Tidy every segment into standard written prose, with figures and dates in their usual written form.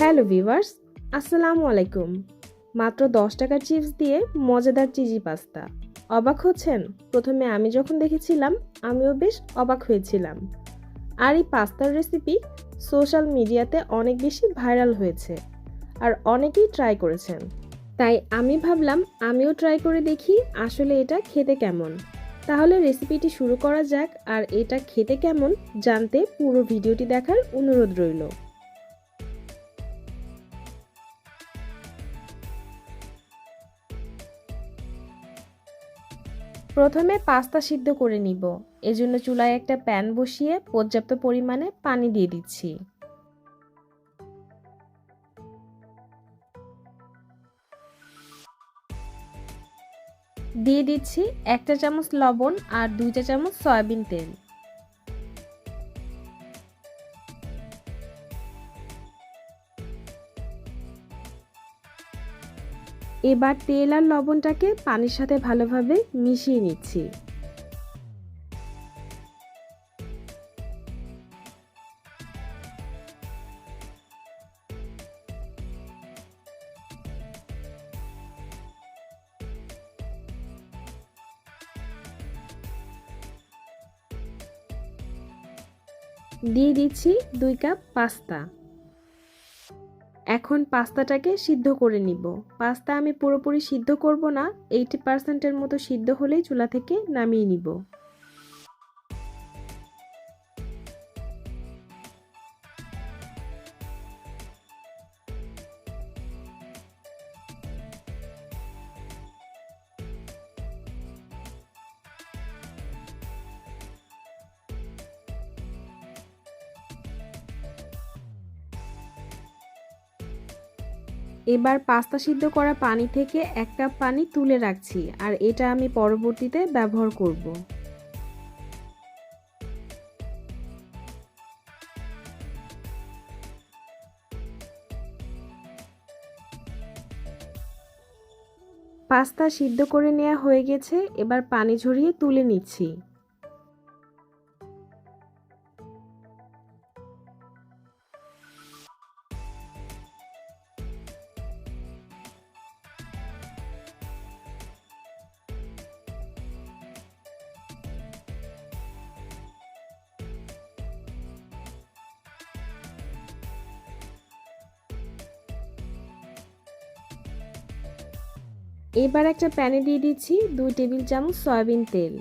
Hello viewers, আসসালামু আলাইকুম। মাত্র 10 টাকার চিপস দিয়ে মজাদার চিজি পাস্তা। অবাক হচ্ছেন? প্রথমে আমি যখন দেখেছিলাম আমিও বেশ অবাক হয়েছিলাম। আর এই পাস্তার রেসিপি সোশ্যাল মিডিয়াতে অনেক বেশি ভাইরাল হয়েছে আর অনেকেই ট্রাই করেছেন। তাই আমি ভাবলাম আমিও ট্রাই করে দেখি আসলে এটা খেতে কেমন। তাহলে রেসিপিটি শুরু করা যাক, আর এটা খেতে কেমন জানতে পুরো ভিডিওটি দেখার অনুরোধ রইল। প্রথমে পাস্তা সিদ্ধ করে নিব। এজন্য চুলায় একটা প্যান বসিয়ে পর্যাপ্ত পরিমাণে পানি দিয়ে দিচ্ছি। দিয়ে দিচ্ছি 1 চা চামচ লবণ আর 2 চা চামচ সয়াবিন তেল। এবার তেল আর লবণটাকে পানির সাথে ভালোভাবে মিশিয়ে নিচ্ছি। দিয়ে দিচ্ছি 2 কাপ পাস্তা। এখন পাস্তাটাকে সিদ্ধ করে নিব। পাস্তা আমি পুরোপুরি সিদ্ধ করব না, 80% মতো সিদ্ধ হলেই চুলা থেকে নামিয়ে নিব। এবার পাস্তা সিদ্ধ করা পানি থেকে 1 কাপ পানি তুলে রাখছি, আর এটা আমি পরবর্তীতে ব্যবহার করব। পাস্তা সিদ্ধ করে নেওয়া হয়ে গেছে, এবার পানি ঝরিয়ে তুলে নিচ্ছি। এবার একটা প্যানে দিয়ে দিচ্ছি 2 টেবিল চামচ সয়াবিন তেল।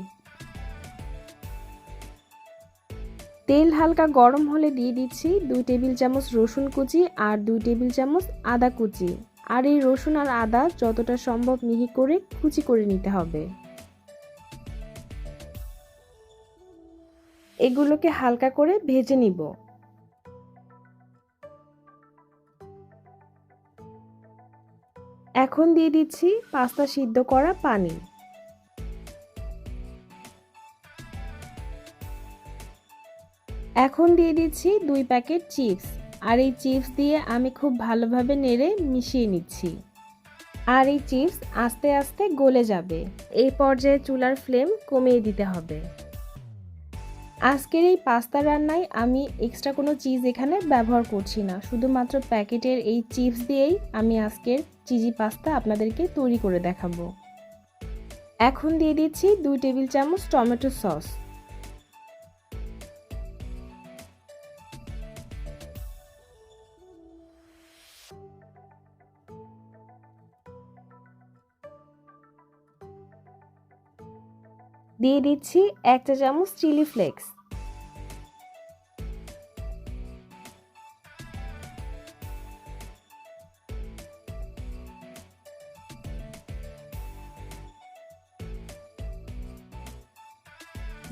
তেল হালকা গরম হলে দিয়ে দিচ্ছি 2 টেবিল চামচ রসুন কুচি আর 2 টেবিল চামচ আদা কুচি। আর এই রসুন আর আদা যতটা সম্ভব মিহি করে কুচি করে নিতে হবে। এগুলোকে হালকা করে ভেজে নিব। এখন দিয়ে দিচ্ছি পাস্তা সিদ্ধ করা পানি। এখন দিয়ে দিচ্ছি 2 প্যাকেট চিপস, আর এই চিপস দিয়ে আমি খুব ভালোভাবে নেড়ে মিশিয়ে নিচ্ছি। আর এই চিপস আস্তে আস্তে গলে যাবে। এই পর্যায়ে চুলার ফ্লেম কমিয়ে দিতে হবে। আজকের এই পাস্তা রান্নায় আমি এক্সট্রা কোনো চিজ এখানে ব্যবহার করছি না, শুধুমাত্র প্যাকেটের এই চিপস দিয়েই আমি আজকের চিজি পাস্তা আপনাদেরকে তৈরি করে দেখাবো। এখন দিয়ে দিচ্ছি 2 টেবিল চামচ টমেটো সস। দিয়ে দিচ্ছি 1 চা চামচ চিলি ফ্লেক্স।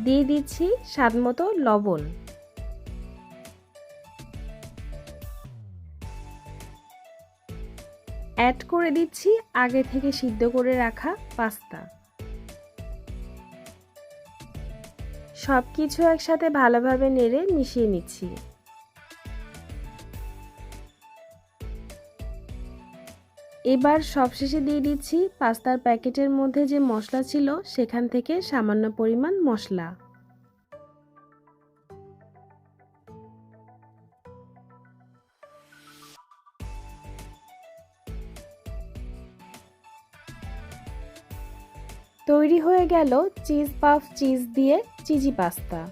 দিয়ে দিচ্ছি স্বাদমতো লবণ। অ্যাড করে দিচ্ছি আগে থেকে সিদ্ধ করে রাখা পাস্তা। সবকিছু একসাথে ভালোভাবে নেড়ে মিশিয়ে নিচ্ছি। এবার সবশেষে দিয়ে দিচ্ছি পাস্তার প্যাকেটের মধ্যে যে মশলা ছিল সেখান থেকে সামান্য পরিমাণ মশলা। তৈরি হয়ে গেল চিজ পাফ চিজ দিয়ে চিজি পাস্তা।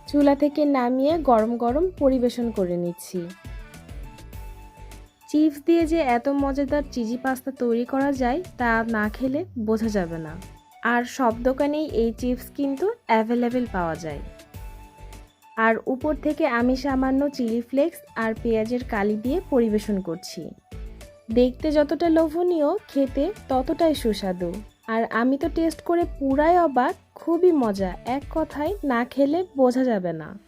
চুলা থেকে নামিয়ে গরম গরম পরিবেশন করে নিচ্ছি। চিপস দিয়ে যে এত মজাদার চিজি পাস্তা তৈরি করা যায় তা না খেলে বোঝা যাবে না। আর সব দোকানেই এই চিপস কিন্তু অ্যাভেলেবেল পাওয়া যায়। আর উপর থেকে আমি সামান্য চিলি ফ্লেক্স আর পেঁয়াজের কালি দিয়ে পরিবেশন করছি। দেখতে যতটা লোভনীয়, খেতে ততটাই সুস্বাদু। আর আমি তো টেস্ট করে পুরাই অবাক, খুবই মজা, এক কথায় না খেলে বোঝা যাবে না।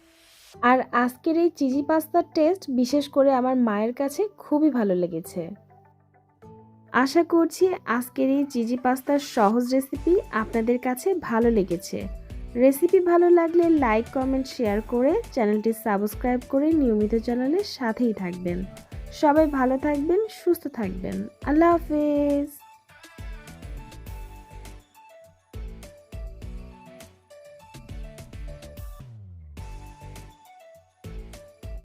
আর আজকের এই চিজি পাস্তার টেস্ট বিশেষ করে আমার মায়ের কাছে খুবই ভালো লেগেছে। আশা করছি আজকের এই চিজি পাস্তার সহজ রেসিপি আপনাদের কাছে ভালো লেগেছে। রেসিপি ভালো লাগলে লাইক, কমেন্ট, শেয়ার করে চ্যানেলটি সাবস্ক্রাইব করে নিয়মিত চ্যানেলের সাথেই থাকবেন। সবাই ভালো থাকবেন, সুস্থ থাকবেন। আল্লাহ হাফেজ।